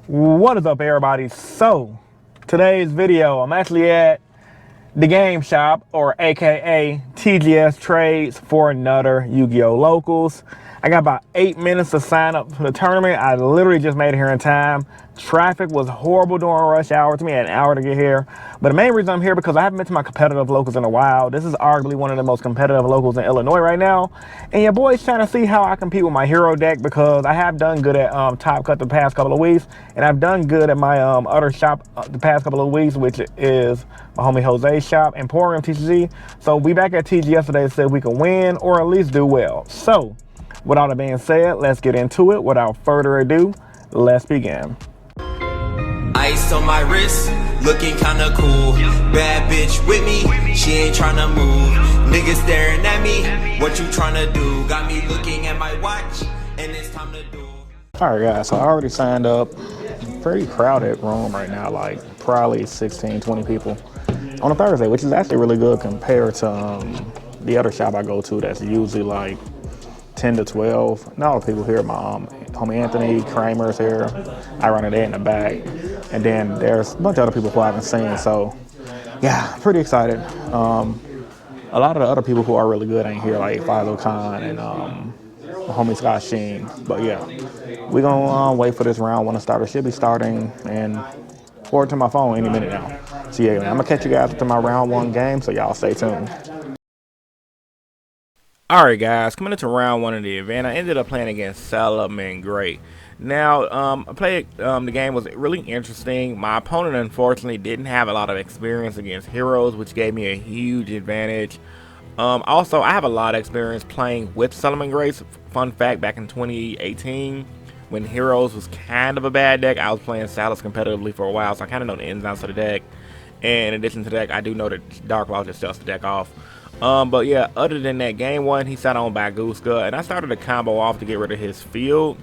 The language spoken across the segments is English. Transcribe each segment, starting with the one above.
What is up, everybody? So today's video, I'm actually at the game shop, or aka TGS Trades for another Yu-Gi-Oh locals. I got about 8 minutes to sign up for the tournament. I literally just made it here in time. Traffic was horrible during rush hour. It took me an hour to get here. But the main reason I'm here because I haven't been to my competitive locals in a while. This is arguably one of the most competitive locals in Illinois right now. And your boy's trying to see how I compete with my hero deck, because I have done good at Top Cut the past couple of weeks. And I've done good at my other shop the past couple of weeks, which is my homie Jose's shop, Emporium TCG. So we back at TG yesterday, said we can win or at least do well. So with all that being said, let's get into it. Without further ado, let's begin. Ice on my wrist, looking kinda cool. Bad bitch with me, she ain't tryna move. Niggas staring at me, what you tryna do? Got me looking at my watch, and it's time to do. All right, guys, so I already signed up. Pretty crowded room right now, like probably 16, 20 people on a Thursday, which is actually really good compared to the other shop I go to that's usually like 10 to 12. Not all the people here. My homie Anthony Kramer's here. I run it in the back. And then there's a bunch of other people who I haven't seen. So yeah, pretty excited. A lot of the other people who are really good ain't here, like Faisal Khan and homie Scott Sheen. But yeah, we're gonna wait for this round one to start. It should be starting and forward to my phone any minute now. So yeah, I'm gonna catch you guys after my round one game, so y'all stay tuned. Alright guys, coming into round one of the event, I ended up playing against Solomon Gray. Now, I played, the game was really interesting. My opponent unfortunately didn't have a lot of experience against heroes, which gave me a huge advantage. Also, I have a lot of experience playing with Solomon Gray's. Fun fact, back in 2018, when heroes was kind of a bad deck, I was playing Salus competitively for a while, so I kind of know the ins and outs of the deck. And in addition to that, I do know that Dark Law just shuts the deck off. But yeah, other than that, game one, he sat on Baguska, and I started a combo off to get rid of his field.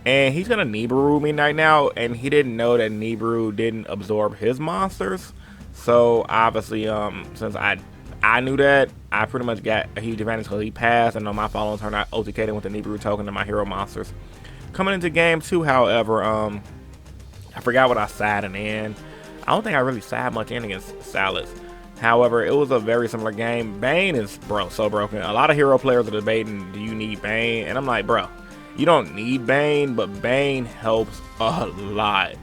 And he's gonna Nibiru me right now, and he didn't know that Nibiru didn't absorb his monsters. So obviously, since I knew that, I pretty much got a huge advantage because he passed, and on my following turn, I OTK'd with the Nibiru token to my hero monsters. Coming into game two, however, I forgot what I sided in. I don't think I really sided much in against Salus. However, it was a very similar game. Bane is so broken. A lot of hero players are debating, do you need Bane? And I'm like, bro, you don't need Bane, but Bane helps a lot.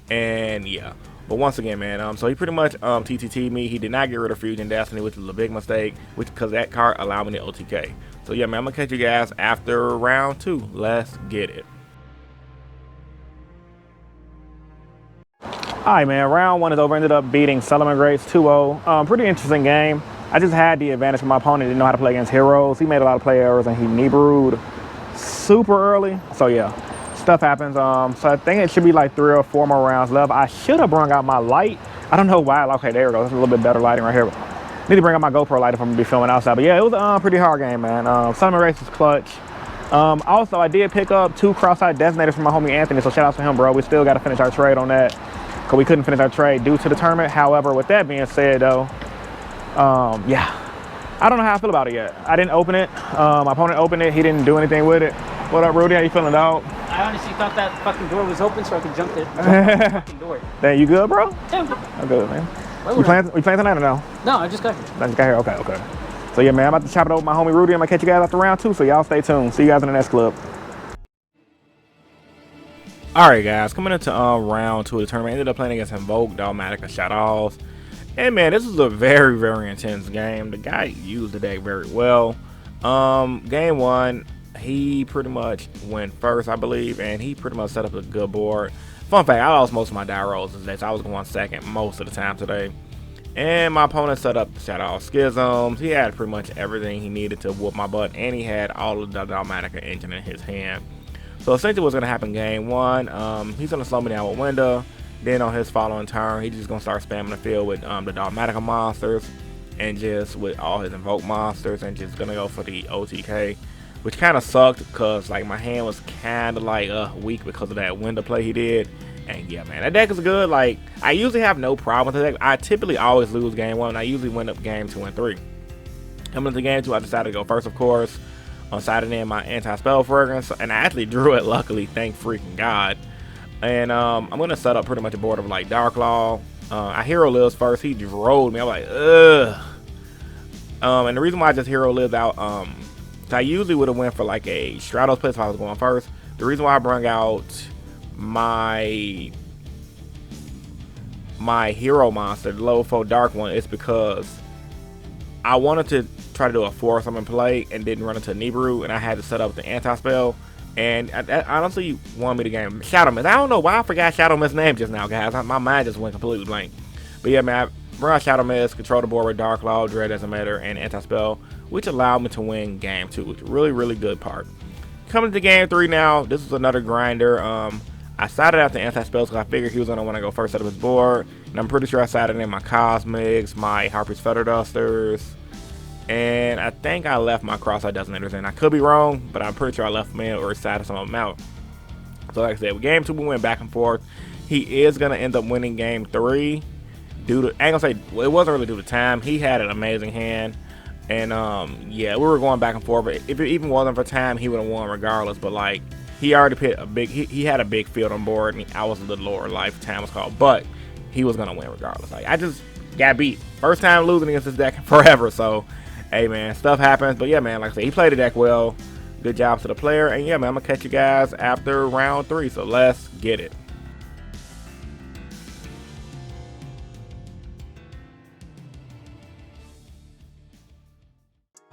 And yeah, but once again, man, so he pretty much TTT'd me. He did not get rid of Fusion Destiny, which is a big mistake, because that card allowed me to OTK. So yeah, man, I'm gonna catch you guys after round two. Let's get it. Alright, man, round one is over. Ended up beating Solomon Grace 2-0. Pretty interesting game. I just had the advantage from my opponent. Didn't know how to play against heroes. He made a lot of play errors, and he Nibiru'd super early. So yeah, stuff happens. So I think it should be like 3 or 4 more rounds left. I should have brought out my light. I don't know why. Okay, there we go. That's a little bit better lighting right here. Need to bring out my GoPro light if I'm gonna be filming outside. But yeah, it was a pretty hard game, man. Solomon Grace was clutch. Also, I did pick up 2 cross-site designators from my homie Anthony. So shout out to him, bro. We still got to finish our trade on that, because we couldn't finish our trade due to the tournament. However, with that being said, though, yeah, I don't know how I feel about it yet. I didn't open it. My opponent opened it. He didn't do anything with it. What up, Rudy? How you feeling, dog? I honestly thought that fucking door was open so I could jump the fucking door. Dang, you good, bro? Yeah. I'm good, man. We playing tonight or no? No, I just got here. I just got here. Okay. So yeah, man, I'm about to chop it over with my homie Rudy. I'm gonna catch you guys after round two. So y'all stay tuned. See you guys in the next club. Alright guys, coming into round two of the tournament, I ended up playing against Invoke, Dogmatica, Shadows. And man, this was a very, very intense game. The guy used the deck very well. Game one, he pretty much went first, I believe, and he pretty much set up a good board. Fun fact, I lost most of my die rolls today, so I was going second most of the time today. And my opponent set up Shadow Schisms. He had pretty much everything he needed to whoop my butt, and he had all of the Dogmatica engine in his hand. So essentially what's going to happen game one, he's going to slow me down with Window. Then on his following turn, he's just going to start spamming the field with the Dogmatica monsters, and just with all his Invoke monsters, and just going to go for the OTK, which kind of sucked because like my hand was kind of like weak because of that Window play he did. And yeah, man, that deck is good. Like, I usually have no problem with the deck. I typically always lose game one. I usually win up game 2 and 3. Coming into game 2, I decided to go first, of course. On Saturday, my anti-spell fragrance, and I actually drew it, luckily, thank freaking God. And I'm gonna set up pretty much a board of like Dark Law. I hero lives first. He just rolled me. I'm like, ugh. And the reason why I just hero lived out, so I usually would have went for like a Stratos place if I was going first. The reason why I brought out my hero monster, the level 4 dark one, is because I wanted to try to do a 4 summon play and didn't run into Nibiru, and I had to set up the anti-spell. And I honestly wanted me to game Shadow Mist. I don't know why I forgot Shadow Mist's name just now, guys. My mind just went completely blank. But yeah, man, I brought Shadow Mist, control the board with Dark Law, Dread doesn't matter, and anti-spell, which allowed me to win game 2, which is really, really good part. Coming to game 3 now, this is another grinder. I sided out the anti-spells because I figured he was going to want to go first out of his board. And I'm pretty sure I sided in my Cosmics, my Harpy's Feather Dusters, and I think I left my Cross-Eyed Detonators in. I could be wrong, but I'm pretty sure I left them in or sided some of them out. So like I said, with game 2 we went back and forth. He is going to end up winning game 3. Due to, I ain't gonna say, well, it wasn't really due to time. He had an amazing hand. And yeah, we were going back and forth. But if it even wasn't for time, he would have won regardless. But like, he already put a big, he had a big field on board, and I was a little lower life, time was called. But he was gonna win regardless. Like, I just got beat. First time losing against this deck forever. So, hey man, stuff happens. But yeah, man, like I said, he played the deck well. Good job to the player. And yeah, man, I'm gonna catch you guys after round 3. So let's get it.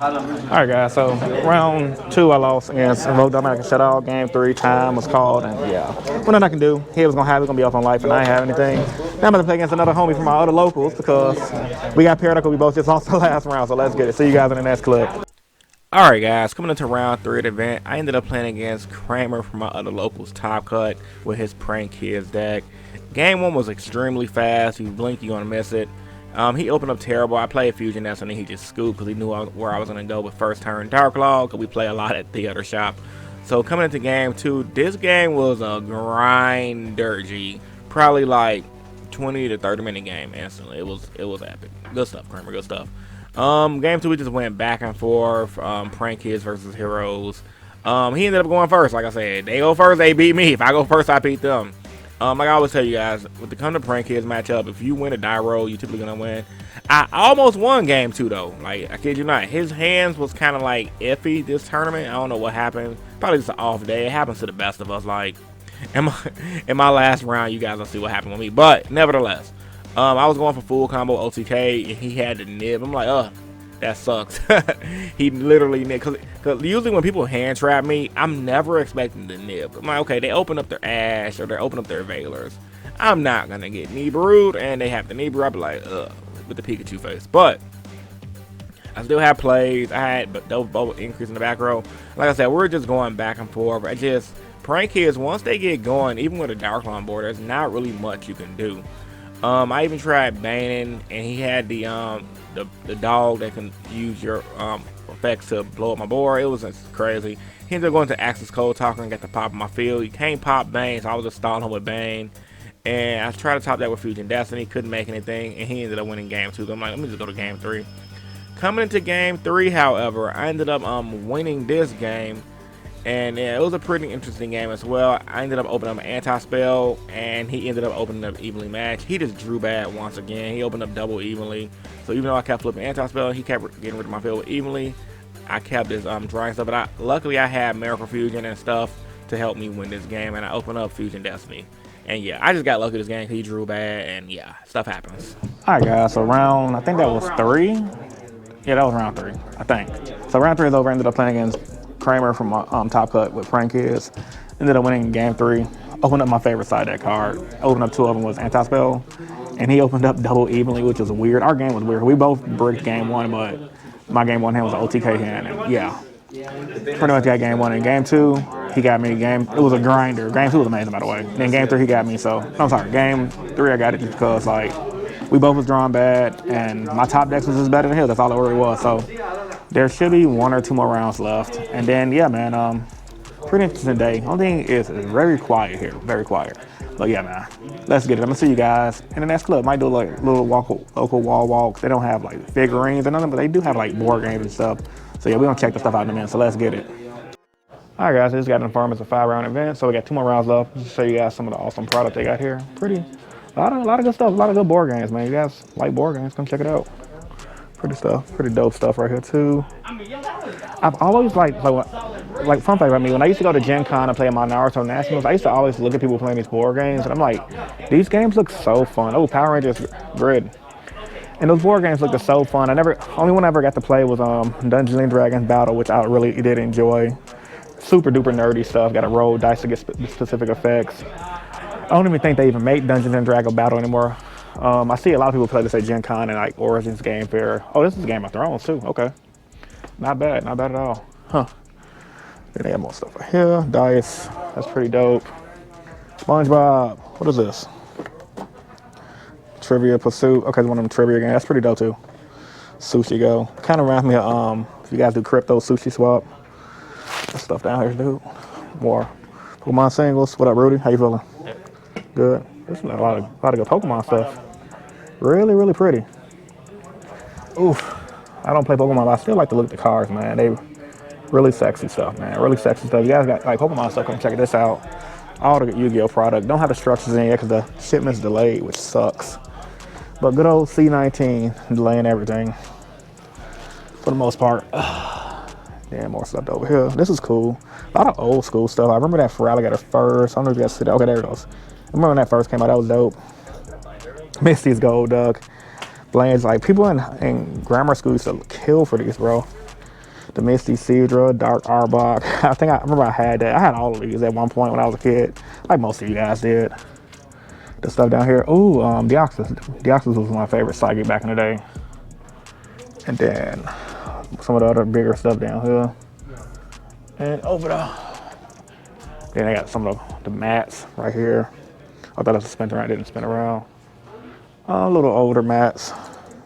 Alright guys, so round 2 I lost against Invoke Automatic Shut Out. Game 3, time was called, and yeah. What nothing I can do. He was gonna be up on life and I didn't have anything. Now I'm gonna play against another homie from our other locals because we got paired up because we both just lost the last round, so let's get it. See you guys in the next clip. Alright guys, coming into round 3 of the event, I ended up playing against Kramer from my other locals Top Cut with his Prank Kids deck. Game 1 was extremely fast. You blink, you're gonna miss it. He opened up terrible. I played Fusion Nest and he just scooped because he knew where I was going to go with first turn Dark Law because we play a lot at the other shop. So coming into game 2, this game was a grinder, G. Probably like 20 to 30 minute game instantly. It was epic. Good stuff, Kramer. Good stuff. Game 2 we just went back and forth. Prank Kids versus Heroes. He ended up going first. Like I said, they go first, they beat me. If I go first, I beat them. Like I always tell you guys, with the come to Prank Kids matchup, if you win a die roll, you're typically gonna win. I almost won game 2 though. Like, I kid you not, his hands was kind of like iffy this tournament. I don't know what happened. Probably just an off day. It happens to the best of us. Like, in my last round, you guys will see what happened with me. But nevertheless, I was going for full combo OTK, and he had the nib. I'm like, that sucks. He literally nib. Because usually when people hand trap me, I'm never expecting the nib. I'm like, okay, they open up their Ash or they open up their Veilers. I'm not going to get Nibiru'd, and they have the Nibiru. I'll be like, with the Pikachu face. But I still have plays. I had double increase in the back row. Like I said, we're just going back and forth. Prank Kids, once they get going, even with a Dark Lawn board, there's not really much you can do. I even tried Baning, and he had the dog that can use your effects to blow up my board. It was just crazy. He ended up going to Axis Cold Talker and got the pop in my field. He can't pop Bane, so I was just stalling him with Bane. And I tried to top that with Fusion Destiny, couldn't make anything, and he ended up winning game 2. So I'm like, let me just go to game 3. Coming into game 3, however, I ended up winning this game. And yeah, it was a pretty interesting game as well. I ended up opening up an anti-spell, and he ended up opening up evenly matched. He just drew bad once again. He opened up double evenly. So even though I kept flipping anti-spell, he kept getting rid of my field with evenly. I kept this drawing stuff, but luckily I had Miracle Fusion and stuff to help me win this game, and I opened up Fusion Destiny. And yeah, I just got lucky this game because he drew bad, and yeah, stuff happens. All right, guys, so round, I think that was 3. Yeah, that was round 3, I think. So round 3 is over. I ended up playing against Kramer from Top Cut with Prank Kids. Ended up winning game 3. Opened up my favorite side deck card. Opened up 2 of them was anti-spell, and he opened up double evenly, which was weird. Our game was weird. We both bricked game 1, but my game 1 hand was an OTK hand, and yeah, pretty much got game 1. And game 2, he got me. It was a grinder. Game 2 was amazing, by the way. Then game 3, he got me. So I'm sorry. Game 3, I got it just because like we both was drawing bad, and my top decks was just better than his. That's all it really was. So there should be 1 or 2 more rounds left. And then, yeah, man, pretty interesting day. Only thing is it's very quiet here, very quiet. But yeah, man, let's get it. I'm gonna see you guys in the next clip. Might do like a little local wall walk. They don't have like figurines or nothing, but they do have like board games and stuff. So yeah, we're gonna check the stuff out in a minute. So let's get it. Alright guys, I just got informed it's a 5-round event, so we got 2 more rounds left. Just to show you guys some of the awesome product they got here. A lot of good stuff, a lot of good board games, man. You guys like board games, come check it out. Pretty dope stuff right here too. I've always like fun fact about me, when I used to go to Gen Con and play my Naruto Nationals, I used to always look at people playing these board games, and I'm like, these games look so fun. Oh, Power Rangers Grid. And those board games looked so fun. Only one I ever got to play was Dungeons and Dragons Battle, which I really did enjoy. Super duper nerdy stuff. Got to roll dice to get specific effects. I don't even think they even make Dungeons and Dragons Battle anymore. I see a lot of people play this at Gen Con and like Origins Game Fair. Oh, this is Game of Thrones too. Okay, not bad at all. Huh. Then they have more stuff right here. Dice. That's pretty dope. SpongeBob. What is this? Trivia Pursuit. Okay, it's one of them trivia games. That's pretty dope too. Sushi Go. Kind of reminds me of if you guys do crypto sushi swap. That stuff down here, dude. More Pokemon singles. What up, Rudy? How you feeling? Good. There's a lot of good Pokemon stuff. Really pretty. Oof. I don't play Pokemon, but I still like to look at the cards, man. They really sexy stuff, man. Really sexy stuff. You guys got like Pokemon stuff, come check this out. All the Yu-Gi-Oh product. Don't have the structures in yet because the shipment's delayed, which sucks. But good old C19 delaying everything for the most part. Yeah, more stuff over here. This is cool. A lot of old school stuff. I remember that for Alligator first. I don't know if you guys see that. Okay, there it goes. I remember when that first came out. That was dope. Misty's Gold Duck. Blaine's like people in grammar school used to kill for these, bro. The Misty Cedra, Dark Arbok. I remember I had that. I had all of these at one point when I was a kid, like most of you guys did. The stuff down here. Ooh, Deoxys. Deoxys was my favorite psychic back in the day. And then some of the other bigger stuff down here. And over there. Then I got some of the mats right here. I thought it was a spin around, it didn't spin around. A little older mats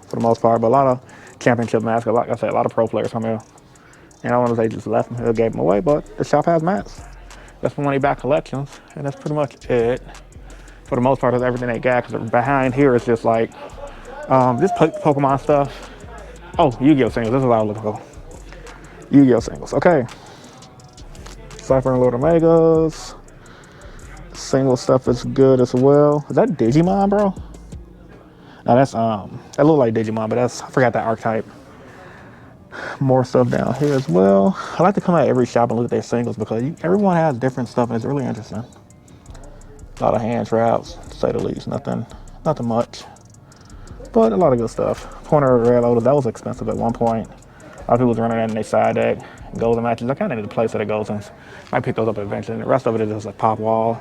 for the most part, but a lot of championship mats. Like I said, a lot of pro players come here. And I want to say just left them here, gave them away, but the shop has mats. That's money back collections, and that's pretty much it. For the most part, that's everything they got, because behind here is just like, just Pokemon stuff. Oh, Yu-Gi-Oh singles, this is what I was looking for. Yu-Gi-Oh singles, okay. Cypher and Lord Omegas. Single stuff is good as well. Is that Digimon, bro? No, that's that look like Digimon, but I forgot that archetype. More stuff down here as well. I like to come at every shop and look at their singles because everyone has different stuff and it's really interesting. A lot of hand traps, to say the least. Nothing much, but a lot of good stuff. Pointer Red Lotus, that was expensive at one point. A lot of people was running that in their side deck. Golden matches, I kind of need to play set of Goldens. Might pick those up eventually. The rest of it is just like Pop Wall.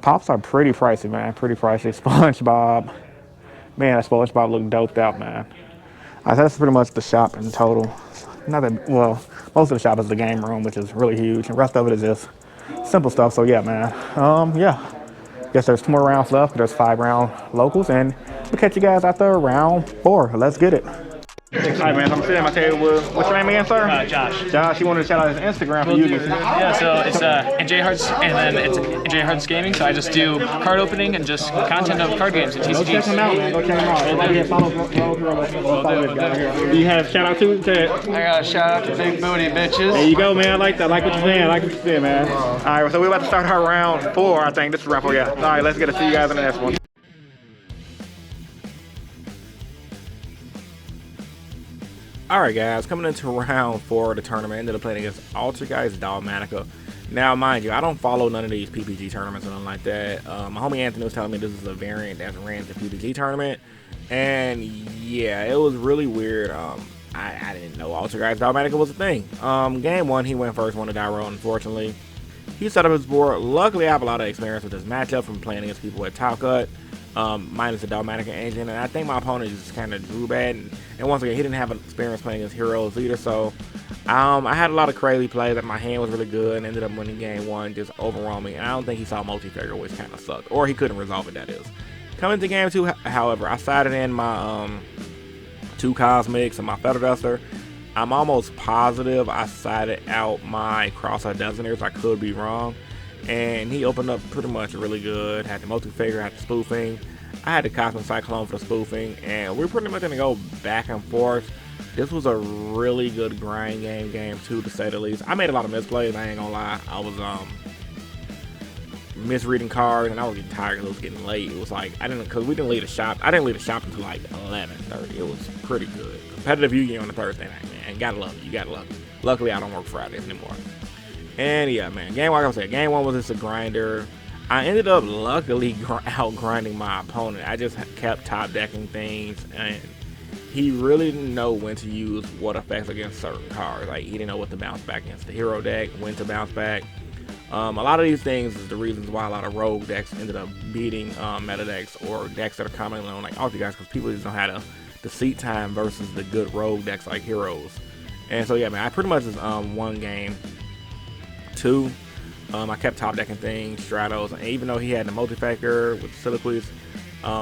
Pops are pretty pricey, man. Pretty pricey. SpongeBob. Man, that SpongeBob looked doped out, man. That's pretty much the shop in total. Not that, well, most of the shop is the game room, which is really huge. The rest of it is just simple stuff. So yeah, man. Yeah. Guess there's 2 more rounds left. There's 5-round locals, and we'll catch you guys after round 4. Let's get it. All right, man. So I'm sitting at my table with, what's your name again, sir? Josh. Josh, he wanted to shout out his Instagram for you. Yeah, so it's NJ Hearts, and then it's NJ Hearts Gaming. So I just do card opening and just content of card games and TCGs. Go check him out, man. Go check him out. Do you have shout out to? I got a shout out to Big Booty Bitches. There you go, man. I like that. I like what you're saying. I like what you're saying, man. All right, so we're about to start our round 4. I think this is round 4. Yeah. All right, let's get to see you guys in the next one. Alright guys, coming into round 4 of the tournament, ended up playing against Altergeist Dogmatica. Now mind you, I don't follow none of these PPG tournaments or nothing like that. My homie Anthony was telling me this is a variant that ran the PPG tournament. And yeah, it was really weird. I didn't know Altergeist Dogmatica was a thing. Game 1, he went first, won the die roll, unfortunately. He set up his board. Luckily, I have a lot of experience with this matchup from playing against people at Top Cut. Minus the Dogmatica engine, and I think my opponent just kind of drew bad, and once again he didn't have experience playing against heroes either, so I had a lot of crazy plays that my hand was really good and ended up winning game 1 just overwhelming, and I don't think he saw multi-figure, which kind of sucked, or he couldn't resolve it, that is. Coming to game 2, however, I sided in my 2 Cosmics and my Feather Duster. I'm almost positive I sided out my Cross-Eyed Designators. I could be wrong. And he opened up pretty much really good. Had the multi-figure, had the spoofing. I had the Cosmic Cyclone for the spoofing, and we're pretty much gonna go back and forth. This was a really good grind game 2 to say the least. I made a lot of misplays, I ain't gonna lie. I was misreading cards and I was getting tired because it was getting late. It was like because we didn't leave the shop. I didn't leave the shop until like 11:30. It was pretty good. Competitive Yu-Gi-Oh! On a Thursday night, man. Gotta love it. You gotta love it. Luckily I don't work Fridays anymore. And yeah, man, like I said, game 1 was just a grinder. I ended up luckily out grinding my opponent. I just kept top decking things, and he really didn't know when to use what effects against certain cards. Like, he didn't know what to bounce back against the hero deck, when to bounce back. A lot of these things is the reasons why a lot of rogue decks ended up beating meta decks or decks that are commonly known like Ultra guys, because people just know how to seat time versus the good rogue decks like heroes. And so yeah, man, I pretty much just won game 2. I kept top decking things, Stratos, and even though he had the multi-factor with Soliloquies,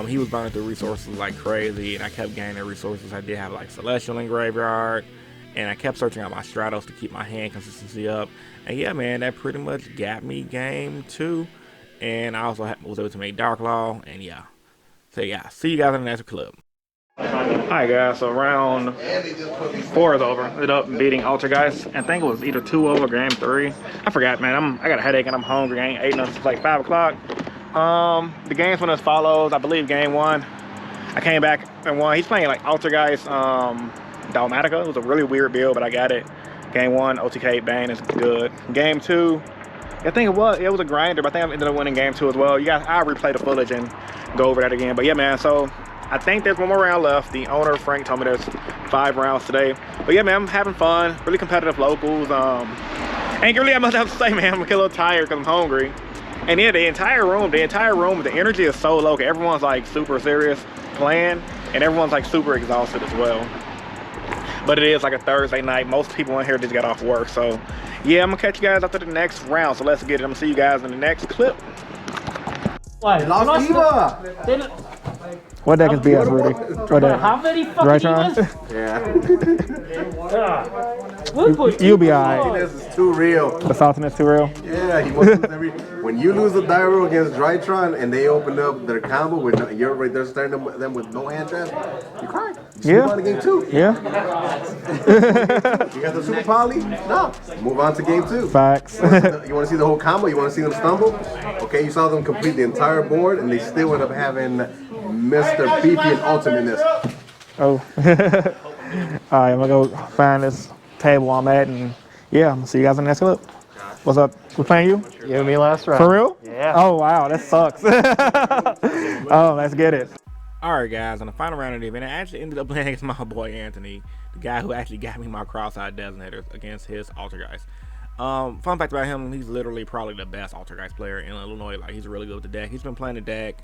he was burning through resources like crazy, and I kept gaining resources. I did have like Celestial in graveyard, and I kept searching out my Stratos to keep my hand consistency up. And yeah, man, that pretty much got me game 2, and I also was able to make Dark Law, and yeah. So yeah, see you guys in the next clip. Alright guys, so round 4 is over. Ended up beating Altergeist, and I think it was either 2 over game 3. I forgot, man. I got a headache and I'm hungry. I ain't ate nothing since like 5 o'clock. The games went as follows. I believe game 1, I came back and won. He's playing like Altergeist Dalmatica. It was a really weird build, but I got it. Game 1, OTK Bane is good. Game 2, I think it was a grinder, but I think I ended up winning game 2 as well. You guys, I'll replay the footage and go over that again. But yeah, man, so I think there's one more round left. The owner, Frank, told me there's 5 rounds today. But yeah, man, I'm having fun. Really competitive locals. Ain't really that much else to say, man. I'm a little tired because I'm hungry. And yeah, the entire room, the energy is so low. Everyone's like super serious playing, and everyone's like super exhausted as well. But it is like a Thursday night. Most people in here just got off work. So yeah, I'm gonna catch you guys after the next round. So let's get it. I'm gonna see you guys in the next clip. What? What deck is BS, Rudy? What deck? How many fucking Draytron? Yeah. You'll be alright. This is too real. The saltiness too real? Yeah, he wants to lose every. When you lose a die roll against Draytron and they open up their combo with you're right there staring them with no hand trap, you cry. You move on to game 2. Yeah. You got the super poly? No. Move on to game 2. Facts. You want to see the whole combo? You want to see them stumble? Okay, you saw them complete the entire board and they still end up having Mr. PP and Ultimate in this. Oh. Alright, I'm gonna go find this table I'm at, and yeah, I'm gonna see you guys in the next clip. What's up? We playing you? You and me last round. For real? Yeah. Oh wow, that sucks. Oh, let's get it. Alright guys, on the final round of the event, I actually ended up playing against my boy Anthony, the guy who actually got me my cross-eyed designators against his Altergeist. Fun fact about him, he's literally probably the best Altergeist player in Illinois. Like, he's really good with the deck. He's been playing the deck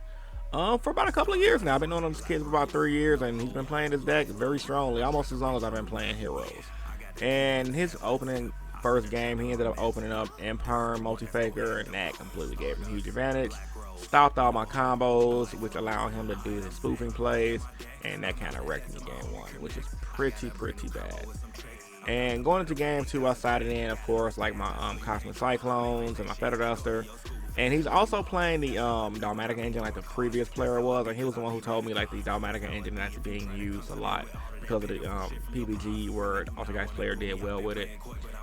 for about a couple of years now. I've been knowing this kid for about 3 years, and he's been playing this deck very strongly, almost as long as I've been playing Heroes. And his opening first game, he ended up opening up Imperm, Multi-Faker, and that completely gave him a huge advantage. Stopped all my combos, which allowed him to do his spoofing plays, and that kind of wrecked me game 1, which is pretty bad. And going into game 2, I sided in, of course, like my Cosmic Cyclones and my Feather Duster. And he's also playing the Dalmatica engine like the previous player was. And he was the one who told me like the Dalmatica engine is actually being used a lot because of the PBG where Altergeist player did well with it.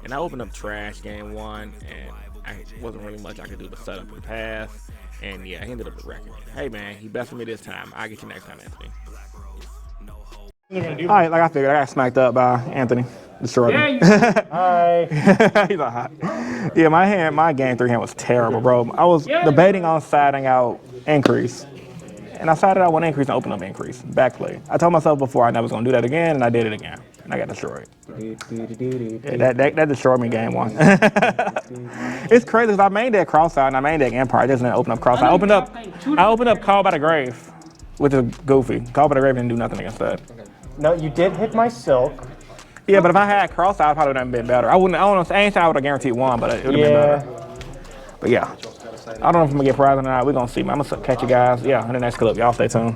And I opened up trash game 1, and I wasn't really much I could do to set up and pass. And yeah, he ended up wrecking it. Hey man, he bested me this time. I'll get you next time, Anthony. Alright, like I figured, I got smacked up by Anthony. Destroyed me. Hi. He's like, hi. Yeah, my game 3 hand was terrible, bro. I was debating on siding out increase. And I sided out one increase and opened up increase. Backplay. I told myself before I never was gonna do that again, and I did it again. And I got destroyed. Yeah, that destroyed me game 1. It's crazy because I made that cross out and I made that Empire. I just didn't open up cross out. I opened up Call by the Grave, which is goofy. Call by the Grave didn't do nothing against that. No, you did hit my silk. Yeah, but if I had cross out, I probably would have been better. I don't know, I ain't saying I would have guaranteed 1, but it would have been better. But yeah, I don't know if I'm gonna get prized or not. We're gonna see, man. I'm gonna catch you guys, yeah, in the next clip. Y'all stay tuned.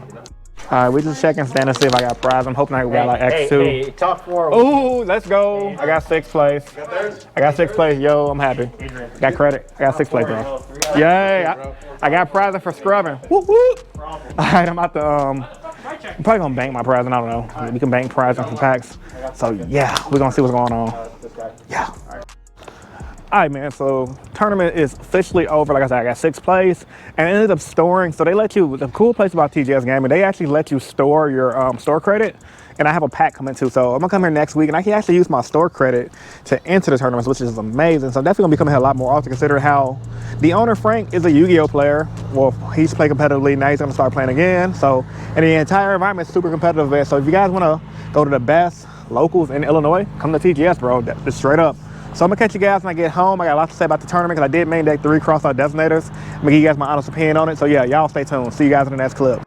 All right, we just checking stand to see if I got prize. I'm hoping I got like X2. Hey, top 4. Ooh, let's go. I got 6th place. I got 6th place. Yo, I'm happy. Got credit. I got 6th place, bro. Yay. I got prizing for scrubbing. Whoop, whoop. All right, I'm about to I'm probably gonna bank my prize, and I don't know. We can bank prize on some packs. So yeah, we're gonna see what's going on. Yeah. All right, man, so tournament is officially over. Like I said, I got 6 plays, and I ended up storing. So they let you, the cool place about TGS Gaming, they actually let you store your store credit, and I have a pack coming too. So I'm gonna come here next week, and I can actually use my store credit to enter the tournaments, which is amazing. So I'm definitely gonna be coming here a lot more often, considering how the owner, Frank, is a Yu-Gi-Oh player. Well, he's played competitively, now he's gonna start playing again. So, and the entire environment is super competitive there. So if you guys wanna go to the best locals in Illinois, come to TGS, bro, just straight up. So I'm gonna catch you guys when I get home. I got a lot to say about the tournament because I did main deck 3 cross-out designators. I'm gonna give you guys my honest opinion on it. So yeah, y'all stay tuned. See you guys in the next clip.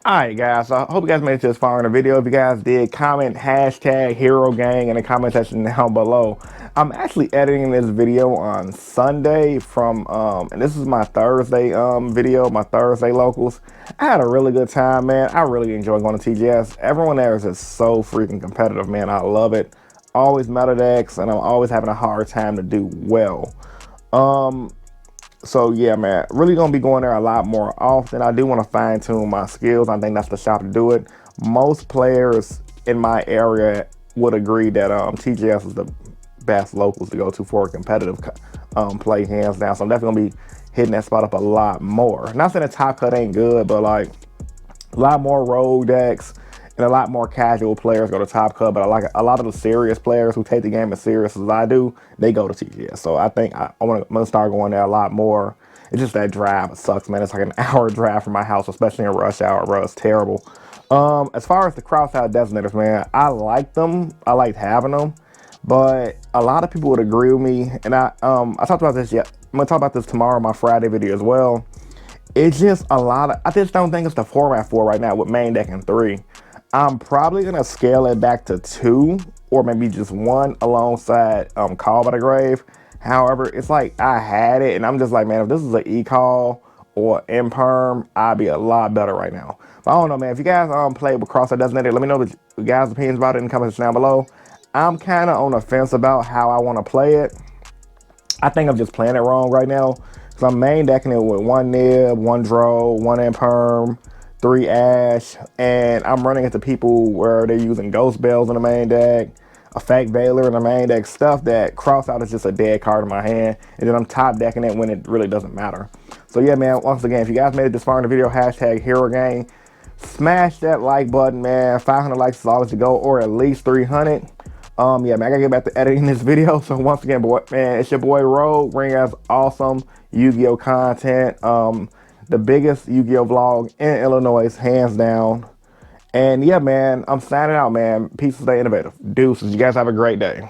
All right, guys, so I hope you guys made it to this far in the video. If you guys did, comment hashtag Hero Gang in the comment section down below. I'm actually editing this video on Sunday from, and this is my Thursday video, my Thursday locals. I had a really good time, man. I really enjoy going to TGS. Everyone there is just so freaking competitive, man. I love it. Always meta decks, and I'm always having a hard time to do well. So yeah, man, really gonna be going there a lot more often. I do want to fine tune my skills. I think that's the shop to do it. Most players in my area would agree that TGS is the best locals to go to for a competitive play, hands down. So I'm definitely gonna be hitting that spot up a lot more. Not saying the top cut ain't good, but like a lot more rogue decks and a lot more casual players go to Top Cut, but I like a lot of the serious players who take the game as serious as I do, they go to TGS. So I think I'm gonna start going there a lot more. It's just that drive, it sucks, man. It's like an hour drive from my house, especially in rush hour, bro. It's terrible. As far as the cross-out designators, man, I like them. I liked having them, but a lot of people would agree with me. And I talked about this yet. I'm gonna talk about this tomorrow in my Friday video as well. It's just a lot of, I just don't think it's the format for right now with main deck and 3. I'm probably gonna scale it back to 2 or maybe just 1 alongside Call by the Grave. However, it's like I had it and I'm just like, man, if this is an E-Call or Imperm, I'd be a lot better right now. But I don't know, man. If you guys play with Cross That Designated, let me know the guys' opinions about it in the comments down below. I'm kind of on the fence about how I want to play it. I think I'm just playing it wrong right now because I'm main decking it with 1 Nib, 1 Dro, 1 Imperm, 3 Ash, and I'm running into people where they're using Ghost Bells in the main deck, a Fake Veiler in the main deck, stuff that cross out is just a dead card in my hand, and then I'm top decking it when it really doesn't matter. So yeah, man, once again, if you guys made it this far in the video, hashtag Hero Gang, smash that like button, man. 500 likes is always the goal, or at least 300. Yeah, man, I gotta get back to editing this video. So once again, boy, man, it's your boy Rogue, bringing us awesome Yu-Gi-Oh content. The biggest Yu-Gi-Oh vlog in Illinois, hands down. And yeah, man, I'm signing out, man. Peace and stay innovative. Deuces. You guys have a great day.